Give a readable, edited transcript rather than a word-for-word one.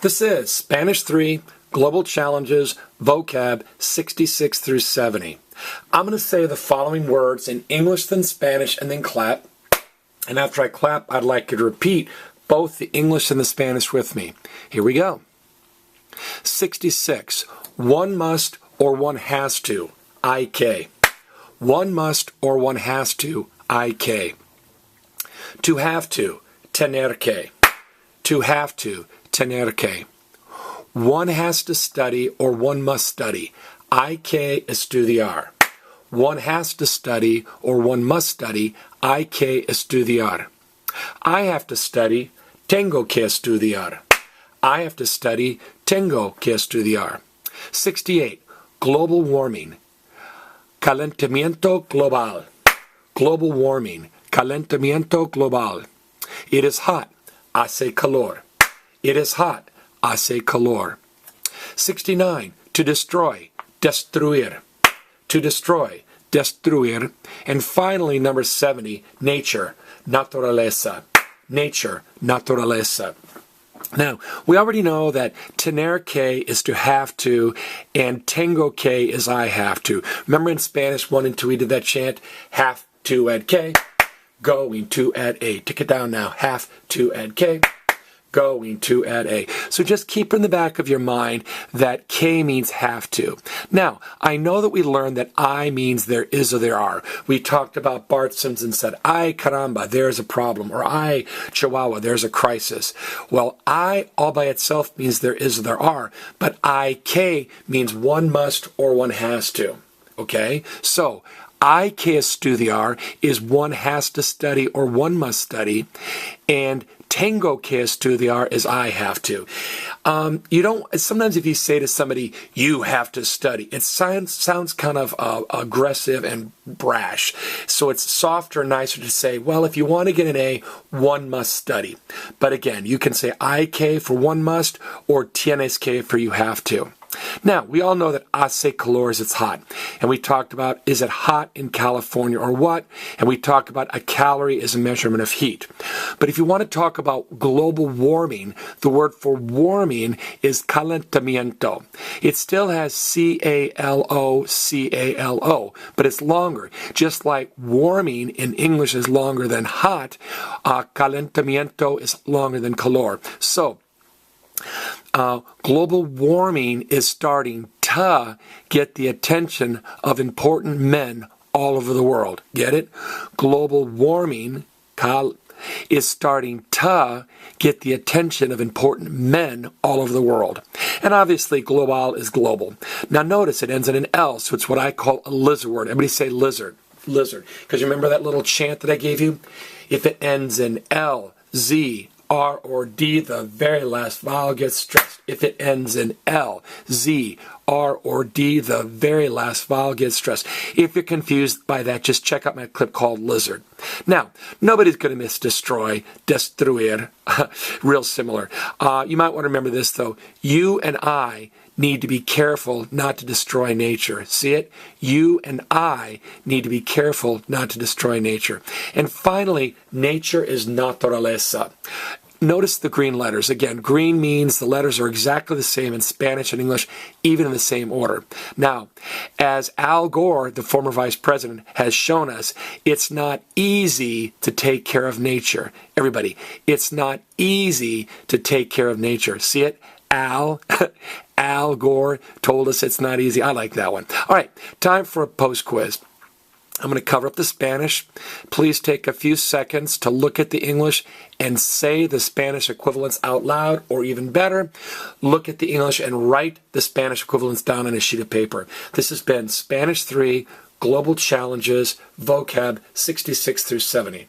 This is Spanish 3, Global Challenges, Vocab 66 through 70. I'm going to say the following words in English, then Spanish, and then clap. And after I clap, I'd like you to repeat both the English and the Spanish with me. Here we go. 66. One must or one has to. IK. One must or one has to. IK. To have to. Tener que. To have to. Tener que. One has to study or one must study. Hay que estudiar. One has to study or one must study. Hay que estudiar. I have to study. Tengo que estudiar. I have to study. Tengo que estudiar. 68. Global warming. Calentamiento global. Global warming. Calentamiento global. It is hot. Hace calor. It is hot. Hace calor. 69. To destroy. Destruir. To destroy. Destruir. And finally, number 70. Nature. Naturaleza. Nature. Naturaleza. Now, we already know that tener que is to have to, and tengo que is I have to. Remember in Spanish 1 and 2 we did that chant? Have to add que, going to add a. Take it down now. Have to add que, going to add a. So just keep in the back of your mind that que means have to. Now, I know that we learned that I means there is or there are. We talked about Bart Simpson said, ay caramba, there's a problem, or ay chihuahua, there's a crisis. Well, I all by itself means there is or there are, but I que means one must or one has to. Okay? So, hay que estudiar is one has to study or one must study, and tengo que estudiar is I have to. You don't. Sometimes if you say to somebody, you have to study, it sounds kind of aggressive and brash. So it's softer and nicer to say, well, if you want to get an A, one must study. But again, you can say I que for one must or tienes que for you have to. Now, we all know that hace calor is it's hot. And we talked about, is it hot in California or what? And we talked about a calorie is a measurement of heat. But if you want to talk about global warming, the word for warming is calentamiento. It still has C-A-L-O, C-A-L-O, but it's longer. Just like warming in English is longer than hot, calentamiento is longer than calor. So, global warming is starting to get the attention of important men all over the world. Get it? Global warming is starting to get the attention of important men all over the world. And obviously, global is global. Now notice it ends in an L, so it's what I call a lizard word. Everybody say lizard. Lizard. Because you remember that little chant that I gave you? If it ends in L, Z, R, or D, the very last vowel gets stressed. If it ends in L, Z, R, or D, the very last vowel gets stressed. If you're confused by that, just check out my clip called Lizard. Now, nobody's going to miss destroy, destruir, real similar. You might want to remember this, though. You and I need to be careful not to destroy nature. See it? You and I need to be careful not to destroy nature. And finally, nature is naturaleza. Notice the green letters. Again, green means the letters are exactly the same in Spanish and English, even in the same order. Now, as Al Gore, the former vice president, has shown us, it's not easy to take care of nature. Everybody, it's not easy to take care of nature. See it? Al Gore told us it's not easy. I like that one. All right, time for a post quiz. I'm going to cover up the Spanish. Please take a few seconds to look at the English and say the Spanish equivalents out loud, or even better, look at the English and write the Spanish equivalents down on a sheet of paper. This has been Spanish 3, Global Challenges, Vocab 66 through 70.